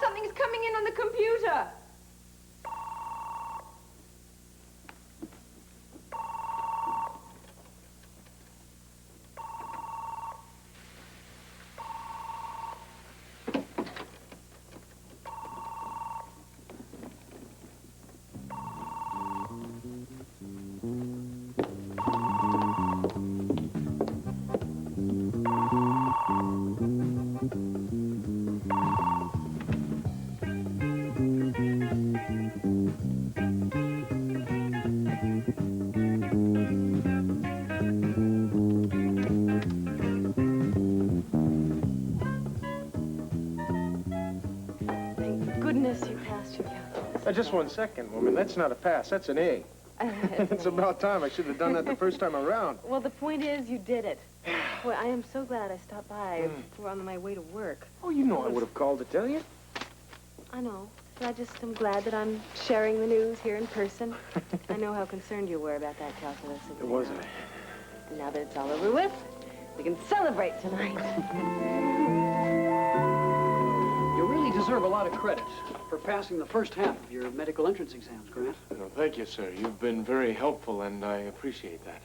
Something's coming in on the computer. Just 1 second, woman. That's not a pass. That's an A. It's about time. I should have done that the first time around. Well, the point is, you did it. Boy, I am so glad I stopped by. We're on my way to work. Oh, you know I would have called to tell you. I know. But I just am glad that I'm sharing the news here in person. I know how concerned you were about that calculus. It wasn't. And now that it's all over with, we can celebrate tonight. You really deserve a lot of credit for passing the first half of your medical entrance exams, Grant. No, thank you, sir. You've been very helpful, and I appreciate that.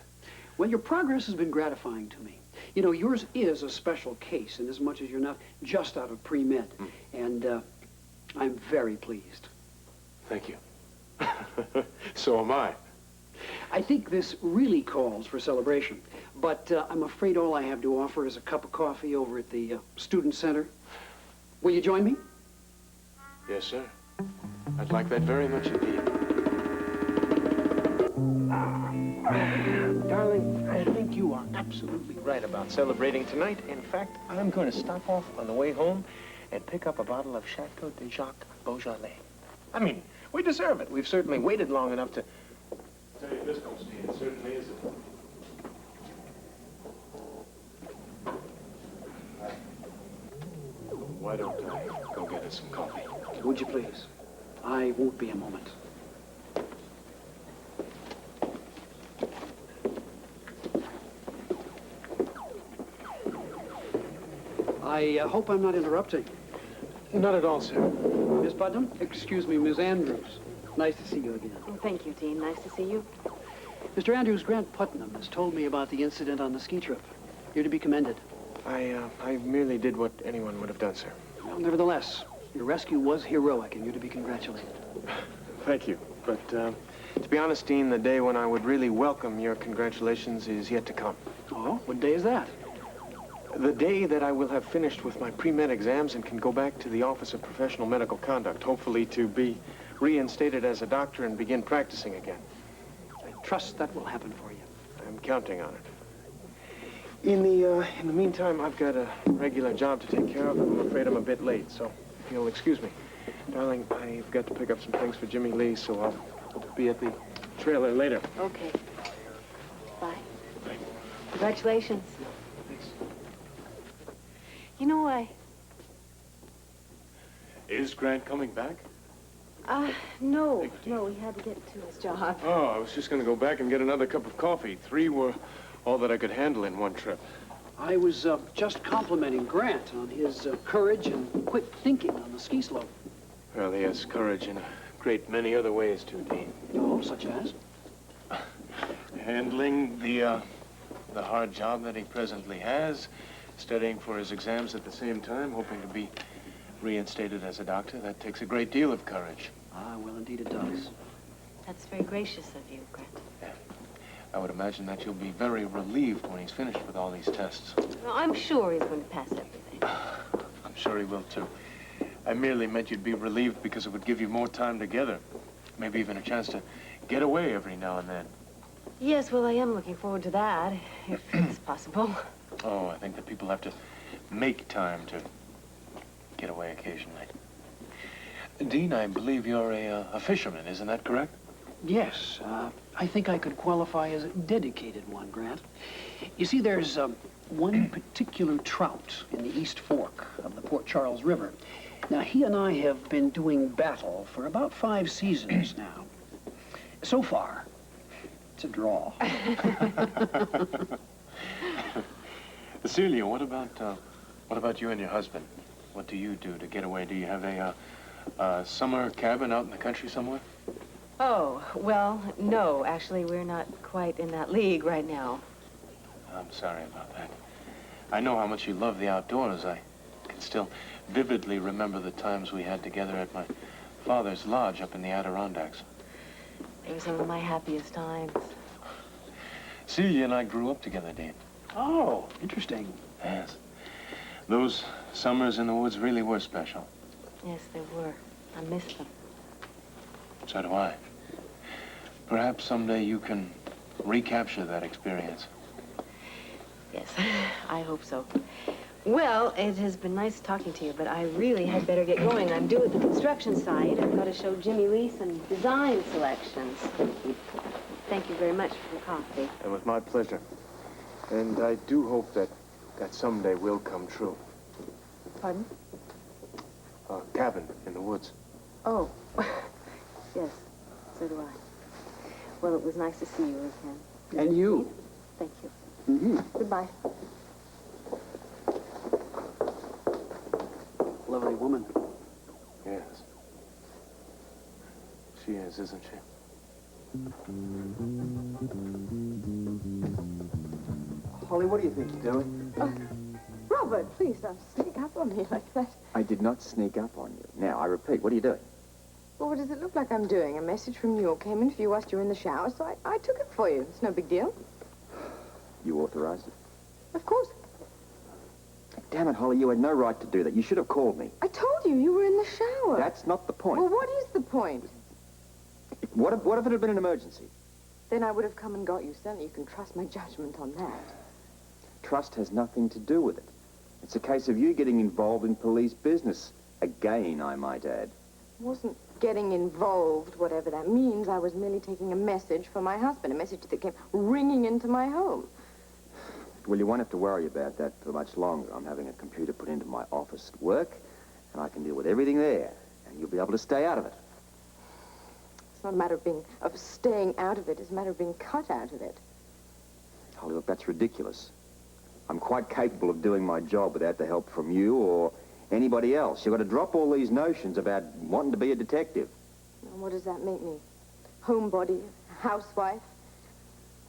Well, your progress has been gratifying to me. You know, yours is a special case, in as much as you're not just out of pre-med. And I'm very pleased. Thank you. So am I. I think this really calls for celebration. But I'm afraid all I have to offer is a cup of coffee over at the Student Center. Will you join me? Yes, sir. I'd like that very much indeed. Darling, I think you are absolutely right about celebrating tonight. In fact, I'm going to stop off on the way home and pick up a bottle of Chateau de Jacques Beaujolais. I mean, we deserve it. We've certainly waited long enough to... Tell you this, Steve, it certainly isn't. Why don't I go get us some coffee? Would you please? I won't be a moment. I hope I'm not interrupting. Not at all, sir. Miss Putnam? Excuse me, Miss Andrews. Nice to see you again. Oh, thank you, Dean. Nice to see you. Mr. Andrews, Grant Putnam has told me about the incident on the ski trip. You're to be commended. I merely did what anyone would have done, sir. Well, nevertheless, your rescue was heroic, and you're to be congratulated. Thank you. But, to be honest, Dean, the day when I would really welcome your congratulations is yet to come. Oh, what day is that? The day that I will have finished with my pre-med exams and can go back to the Office of Professional Medical Conduct, hopefully to be reinstated as a doctor and begin practicing again. I trust that will happen for you. I'm counting on it. In the meantime, I've got a regular job to take care of, and I'm afraid I'm a bit late, so if you'll excuse me. Darling, I've got to pick up some things for Jimmy Lee, so I'll be at the trailer later. Okay. Bye. Bye. Congratulations. Thanks. You know, Is Grant coming back? No, he had to get to his job. Oh, I was just going to go back and get another cup of coffee. 3 were all that I could handle in one trip. I was just complimenting Grant on his courage and quick thinking on the ski slope. Well, he has courage in a great many other ways, too, Dean. Oh, such as? Handling the hard job that he presently has, studying for his exams at the same time, hoping to be reinstated as a doctor. That takes a great deal of courage. Ah, well, indeed it does. That's very gracious of you, Grant. Yeah. I would imagine that you'll be very relieved when he's finished with all these tests. Well, I'm sure he's going to pass everything. I'm sure he will, too. I merely meant you'd be relieved because it would give you more time together. Maybe even a chance to get away every now and then. Yes, well, I am looking forward to that, if it's possible. Oh, I think that people have to make time to get away occasionally. Dean, I believe you're a fisherman, isn't that correct? Yes, I think I could qualify as a dedicated one, Grant. You see, there's one particular trout in the East Fork of the Port Charles River. Now, he and I have been doing battle for about 5 seasons now. So far, it's a draw. Celia, what about you and your husband? what do you do to get away? Do you have a summer cabin out in the country somewhere? Oh, well, no. Actually, we're not quite in that league right now. I'm sorry about that. I know how much you love the outdoors. I can still vividly remember the times we had together at my father's lodge up in the Adirondacks. They were some of my happiest times. Celia and I grew up together, Dean. Oh, interesting. Yes. Those summers in the woods really were special. Yes, they were. I miss them. So do I. Perhaps someday you can recapture that experience. Yes, I hope so. Well, it has been nice talking to you, but I really had better get going. I'm due at the construction site. I've got to show Jimmy Lee some design selections. Thank you very much for the coffee. It was my pleasure. And I do hope that someday will come true. Pardon? A cabin in the woods. Oh, yes, so do I. Well, it was nice to see you again. And you. Thank you. Mm-hmm. Goodbye. Lovely woman. Yes. She is, isn't she? Holly, what do you think you're doing? Robert, please don't sneak up on me like that. I did not sneak up on you. Now, I repeat, what are you doing? Well, what does it look like I'm doing? A message from New York came in for you whilst you were in the shower, so I took it for you. It's no big deal. You authorized it. Of course. Damn it, Holly, you had no right to do that. You should have called me. I told you you were in the shower. That's not the point. Well, what is the point? What if it had been an emergency? Then I would have come and got you. Certainly you can trust my judgment on that. Trust has nothing to do with it. It's a case of you getting involved in police business. Again, I might add. I wasn't getting involved, whatever that means. I was merely taking a message for my husband, a message that came ringing into my home. Well, you won't have to worry about that for much longer. I'm having a computer put into my office at work, and I can deal with everything there, and you'll be able to stay out of it. It's not a matter of staying out of it. It's a matter of being cut out of it. Holly, look, that's ridiculous. I'm quite capable of doing my job without the help from you or anybody else. You've got to drop all these notions about wanting to be a detective. And what does that make me? Homebody? Housewife?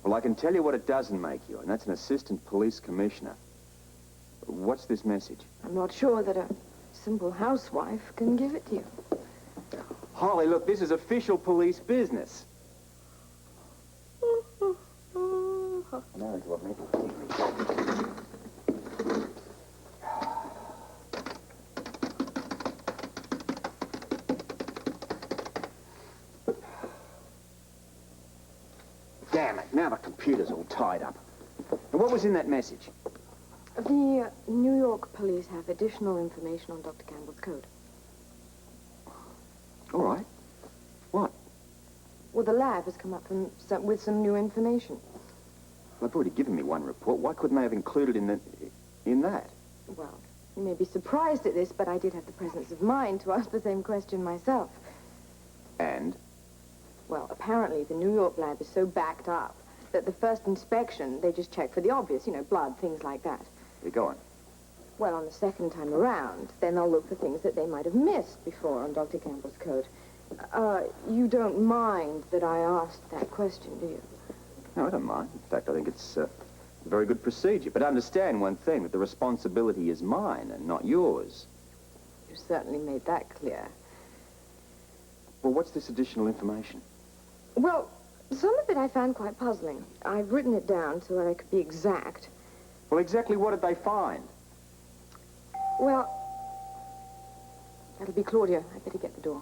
Well, I can tell you what it doesn't make you, and that's an assistant police commissioner. What's this message? I'm not sure that a simple housewife can give it to you. Holly, look, this is official police business. Now into what makes Damn it, now the computer's all tied up. And what was in that message? The New York police have additional information on Dr. Campbell's code. All right. What? Well, the lab has come up with some new information. Well, they've already given me one report. Why couldn't they have included in that? Well, you may be surprised at this, but I did have the presence of mind to ask the same question myself. And? Well, apparently the New York lab is so backed up that the first inspection, they just check for the obvious, you know, blood, things like that. You go on. Well, on the second time around, then they'll look for things that they might have missed before on Dr. Campbell's code. You don't mind that I asked that question, do you? No, I don't mind. In fact, I think it's a very good procedure. But understand one thing, that the responsibility is mine and not yours. You certainly made that clear. Well, what's this additional information? Well, some of it I found quite puzzling. I've written it down so that I could be exact. Well, exactly what did they find? Well, that'll be Claudia. I better get the door.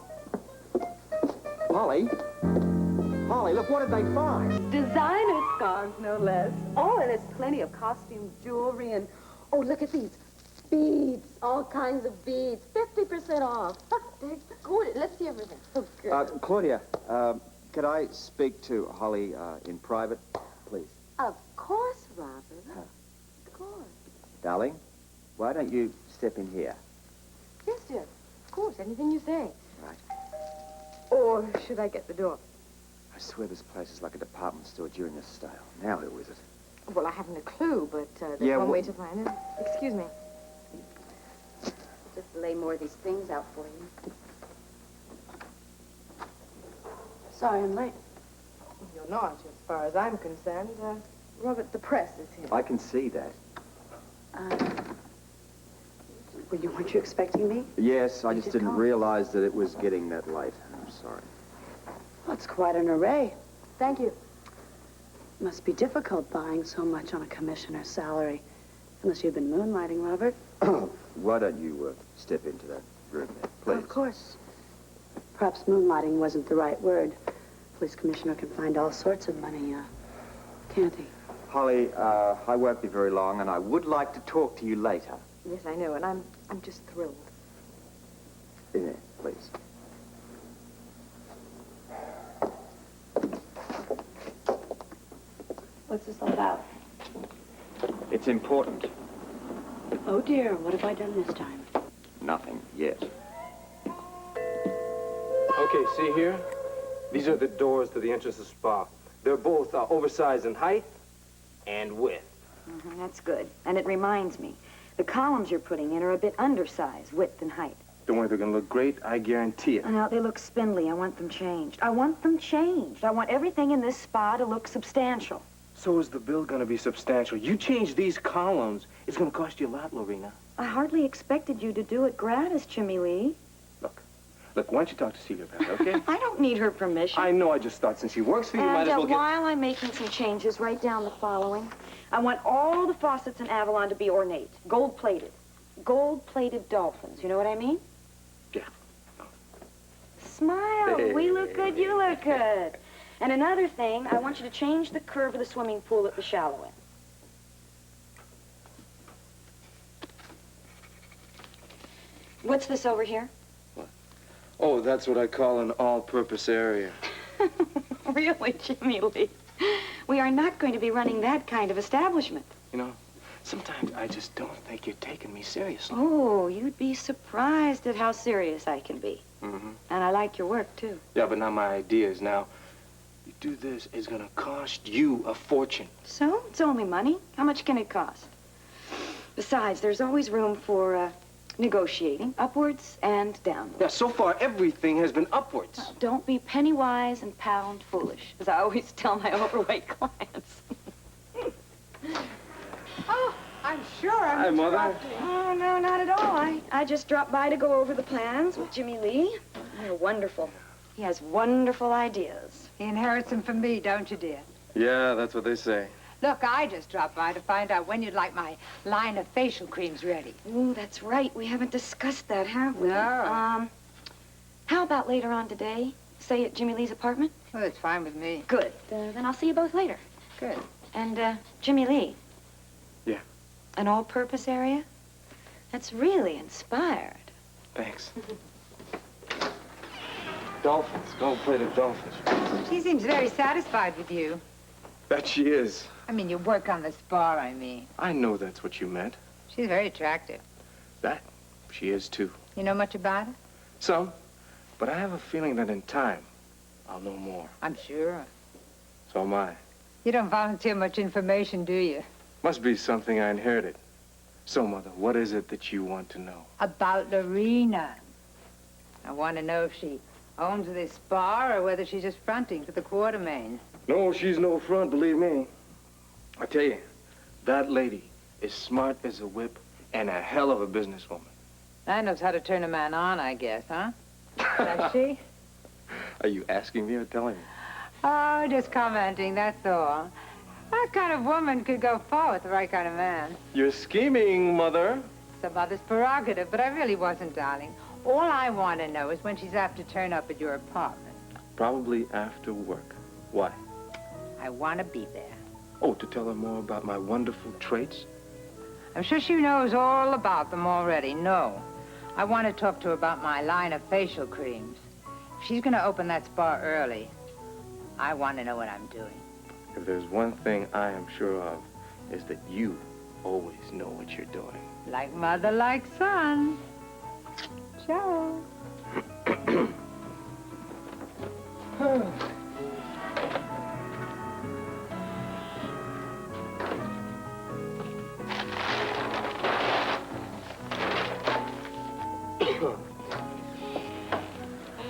Holly? Holly, look, what did they find? Designer scarves, no less. Oh, and there's plenty of costume jewelry and... Oh, look at these. Beads. All kinds of beads. 50% off. They're gorgeous. Let's see everything. Oh, good. Claudia, could I speak to Holly in private, please? Of course, Robert. Of course. Darling, why don't you step in here? Yes, dear. Of course. Anything you say. Right. Or should I get the door? I swear this place is like a department store during a sale. Now who is it? Well, I haven't a clue, but there's Yeah, one well- way to find it. Excuse me. Just lay more of these things out for you. Sorry I'm late. You're not, as far as I'm concerned. Robert, the press is here. I can see that. Weren't you expecting me? Yes, I You just should didn't call. realize that it was getting that late. I'm sorry. Well, it's quite an array. Thank you. Must be difficult buying so much on a commissioner's salary. Unless you've been moonlighting, Robert. Why don't you step into that room there, please? Of course. Perhaps moonlighting wasn't the right word. Police commissioner can find all sorts of money, can't he? Holly, I won't be very long, and I would like to talk to you later. Yes, I know, and I'm just thrilled. In there, please. What's this all about? It's important. Oh, dear. What have I done this time? Nothing yet. Okay, see here? These are the doors to the entrance of the spa. They're both oversized in height and width. That's good. And it reminds me, the columns you're putting in are a bit undersized, width and height. Don't worry, they're gonna look great, I guarantee it. No, they look spindly. I want them changed. I want them changed. I want everything in this spa to look substantial. So is the bill gonna be substantial? You change these columns, it's gonna cost you a lot, Lorena. I hardly expected you to do it gratis, Jimmy Lee. Look, why don't you talk to Celia about it, okay? I don't need her permission. I know, I just thought since she works for you, might as well get... while I'm making some changes, write down the following. I want all the faucets in Avalon to be ornate, gold-plated. Gold-plated dolphins, you know what I mean? Yeah. Smile. Hey. We look good, you look good. And another thing, I want you to change the curve of the swimming pool at the shallow end. What's this over here? Oh, that's what I call an all-purpose area. Really, Jimmy Lee? We are not going to be running that kind of establishment. You know, sometimes I just don't think you're taking me seriously. Oh, you'd be surprised at how serious I can be. Mm-hmm. And I like your work, too. Yeah, but now my idea is now, you do this, it's gonna cost you a fortune. So, it's only money. How much can it cost? Besides, there's always room for, negotiating, upwards and downwards. Yeah, so far everything has been upwards. Don't be penny wise and pound foolish, as I always tell my overweight clients. Oh, I'm sure I'm Hi, Mother. interrupting. Oh, no, not at all. I just dropped by to go over the plans with Jimmy Lee. They're wonderful. He has wonderful ideas. He inherits them from me, don't you, dear? Yeah, that's what they say. Look, I just dropped by to find out when you'd like my line of facial creams ready. Ooh, that's right. We haven't discussed that, have we? No. How about later on today? Say at Jimmy Lee's apartment? Well, it's fine with me. Good. Then I'll see you both later. Good. And, Jimmy Lee. Yeah. An all-purpose area? That's really inspired. Thanks. Dolphins. Gold-plated dolphins. She seems very satisfied with you. That she is. I mean, you work on the spa, I mean. I know that's what you meant. She's very attractive. That she is, too. You know much about her? Some. But I have a feeling that in time, I'll know more. I'm sure. So am I. You don't volunteer much information, do you? Must be something I inherited. So, Mother, what is it that you want to know? About Lorena. I want to know if she owns this spa or whether she's just fronting for the Quartermain. No, she's no front, believe me. I tell you, that lady is smart as a whip and a hell of a businesswoman. That knows how to turn a man on, I guess, huh? Does she? Are you asking me or telling me? Oh, just commenting, that's all. That kind of woman could go far with the right kind of man. You're scheming, Mother. Some mother's prerogative, but I really wasn't, darling. All I want to know is when she's apt to turn up at your apartment. Probably after work. Why? I want to be there. Oh, to tell her more about my wonderful traits? I'm sure she knows all about them already. No. I want to talk to her about my line of facial creams. If she's going to open that spa early, I want to know what I'm doing. If there's one thing I am sure of, is that you always know what you're doing. Like mother, like son. Ciao.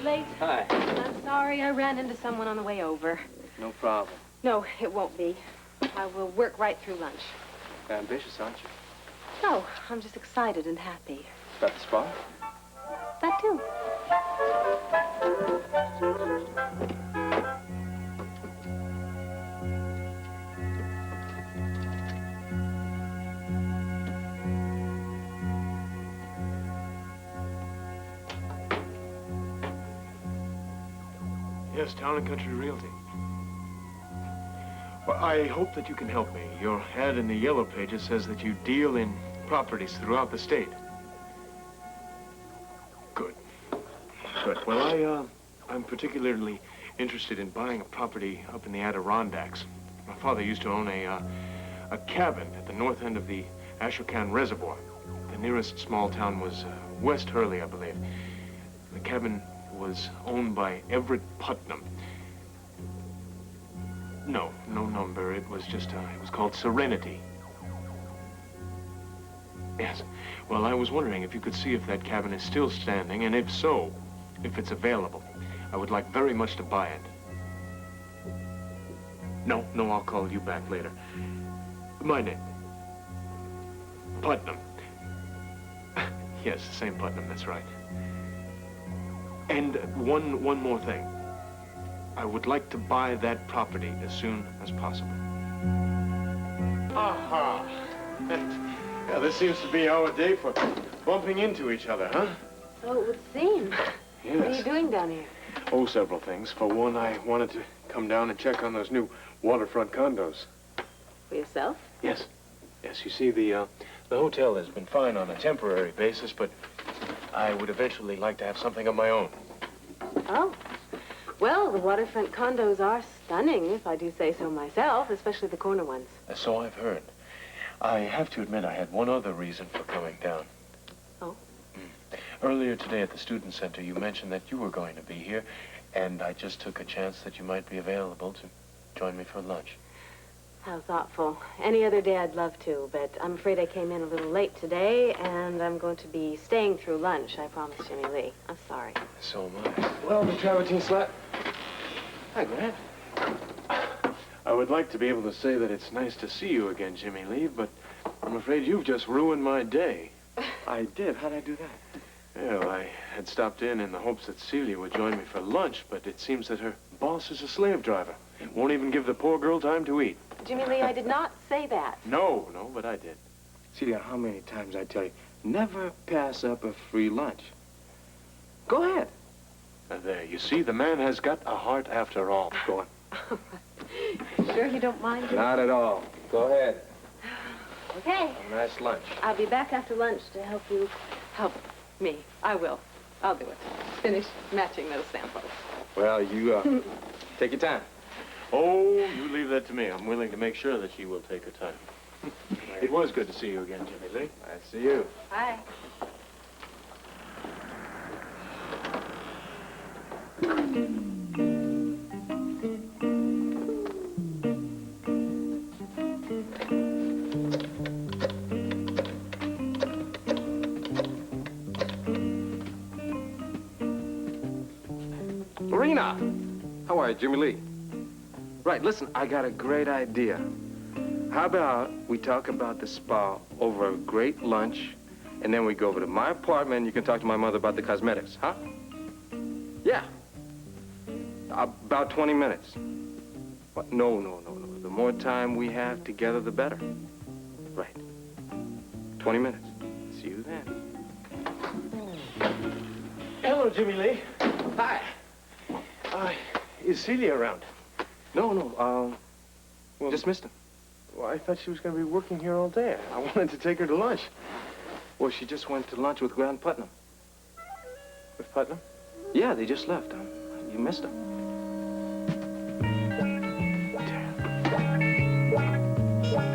Late? Hi. I'm sorry, I ran into someone on the way over. No problem. No, it won't be. I will work right through lunch. Ambitious, aren't you? No, I'm just excited and happy. About the spa? That too. Yes, Town and Country Realty. Well, I hope that you can help me. Your ad in the Yellow Pages says that you deal in properties throughout the state. Good. Good. Well, I'm particularly interested in buying a property up in the Adirondacks. My father used to own a cabin at the north end of the Ashokan Reservoir. The nearest small town was West Hurley, I believe. The cabin was owned by Everett Putnam. No number. It was just, it was called Serenity. Yes. Well, I was wondering if you could see if that cabin is still standing, and if so, if it's available. I would like very much to buy it. No, I'll call you back later. My name. Putnam. Yes, the same Putnam, that's right. And one more thing. I would like to buy that property as soon as possible. Aha! Yeah, this seems to be our day for bumping into each other, huh? So it would seem. Yes. What are you doing down here? Oh, several things. For one, I wanted to come down and check on those new waterfront condos. For yourself? Yes. Yes, you see, the hotel has been fine on a temporary basis, but I would eventually like to have something of my own. Oh. Well, the waterfront condos are stunning, if I do say so myself, especially the corner ones. So I've heard. I have to admit I had one other reason for coming down. Oh? Earlier today at the Student Center, you mentioned that you were going to be here, and I just took a chance that you might be available to join me for lunch. How thoughtful. Any other day I'd love to, but I'm afraid I came in a little late today, and I'm going to be staying through lunch, I promised Jimmy Lee. I'm sorry. So am I. Well, the travertine slap. Hi, Grant. I would like to be able to say that it's nice to see you again, Jimmy Lee, but I'm afraid you've just ruined my day. I did. How'd I do that? Well, I had stopped in the hopes that Celia would join me for lunch, but it seems that her boss is a slave driver. Won't even give the poor girl time to eat. Jimmy Lee, I did not say that. No, but I did. Celia, how many times I tell you, never pass up a free lunch. Go ahead. There, you see, the man has got a heart after all. Go on. Sure you don't mind, Jimmy? Not at all. Go ahead. Okay. A nice lunch. I'll be back after lunch to help you help me. I will. I'll do it. Finish matching those samples. Well, you, take your time. Oh, you leave that to me. I'm willing to make sure that she will take her time. It was good to see you again, Jimmy Lee. I see you. Bye. Lorena! How are you, Jimmy Lee? Right, listen, I got a great idea. How about we talk about the spa over a great lunch, and then we go over to my apartment, and you can talk to my mother about the cosmetics, huh? Yeah. About 20 minutes. What? No. The more time we have together, the better. Right. 20 minutes. See you then. Hello, Jimmy Lee. Hi. Is Celia around? No, Well, just missed him. Well, I thought she was going to be working here all day. I wanted to take her to lunch. Well, she just went to lunch with Grand Putnam. With Putnam? Yeah, they just left. You missed them.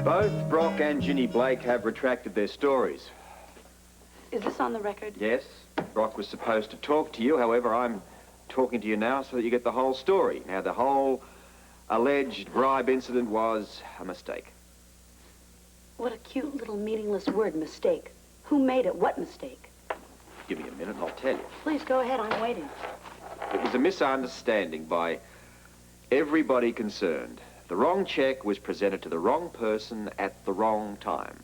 Both Brock and Ginny Blake have retracted their stories. Is this on the record? Yes, Brock was supposed to talk to you. However, I'm talking to you now so that you get the whole story. Now, the whole alleged bribe incident was a mistake. What a cute little meaningless word, mistake. Who made it? What mistake? Give me a minute and I'll tell you. Please go ahead, I'm waiting. It was a misunderstanding by everybody concerned. The wrong check was presented to the wrong person at the wrong time.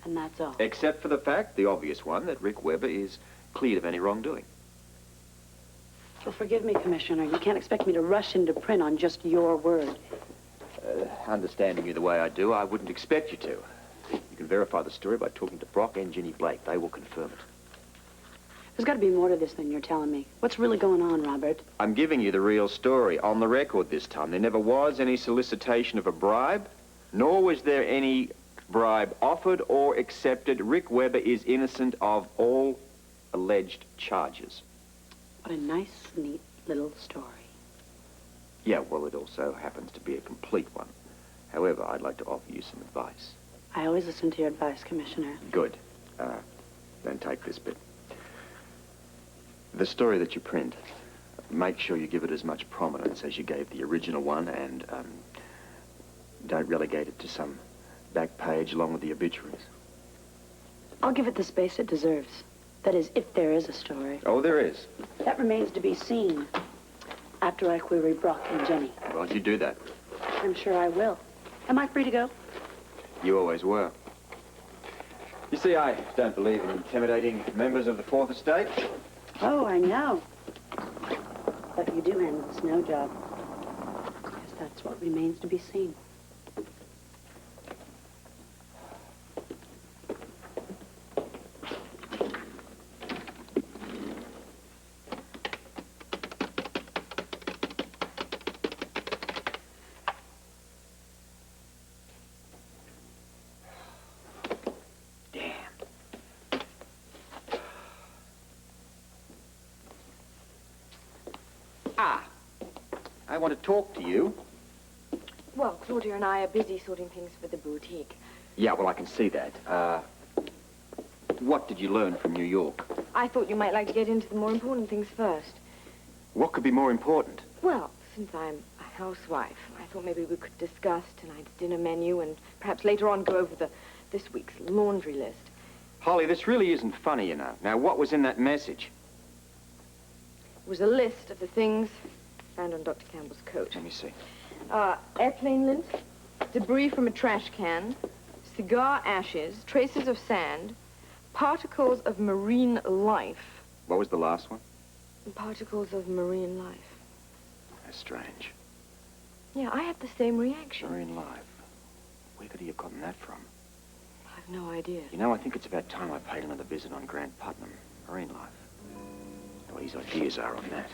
And that's all. Except for the fact, the obvious one, that Rick Weber is cleared of any wrongdoing. Well, forgive me, Commissioner. You can't expect me to rush into print on just your word. Understanding you the way I do, I wouldn't expect you to. You can verify the story by talking to Brock and Ginny Blake. They will confirm it. There's got to be more to this than you're telling me. What's really going on, Robert? I'm giving you the real story, on the record this time. There never was any solicitation of a bribe, nor was there any bribe offered or accepted. Rick Weber is innocent of all alleged charges. What a nice, neat little story. Yeah, well, it also happens to be a complete one. However, I'd like to offer you some advice. I always listen to your advice, Commissioner. Good. Then take this bit. The story that you print, make sure you give it as much prominence as you gave the original one, and don't relegate it to some back page along with the obituaries. I'll give it the space it deserves. That is, if there is a story. Oh, there is. That remains to be seen after I query Brock and Ginny. Well, you do that. I'm sure I will. Am I free to go? You always were. You see, I don't believe in intimidating members of the Fourth Estate. Oh, I know. But you do handle the snow job. Guess that's what remains to be seen. I want to talk to you. Well, Claudia and I are busy sorting things for the boutique. Yeah, well, I can see that. What did you learn from New York? I thought you might like to get into the more important things first. What could be more important? Well, since I'm a housewife, I thought maybe we could discuss tonight's dinner menu and perhaps later on go over this week's laundry list. Holly, this really isn't funny, you know. Now, what was in that message? It was a list of the things found on Dr. Campbell's coat. Let me see. Airplane lint, debris from a trash can, cigar ashes, traces of sand, particles of marine life. What was the last one? Particles of marine life. That's strange. Yeah, I had the same reaction. Marine life. Where could he have gotten that from? I've no idea. You know, I think it's about time I paid another visit on Grand Putnam. Marine life. What his ideas are on that.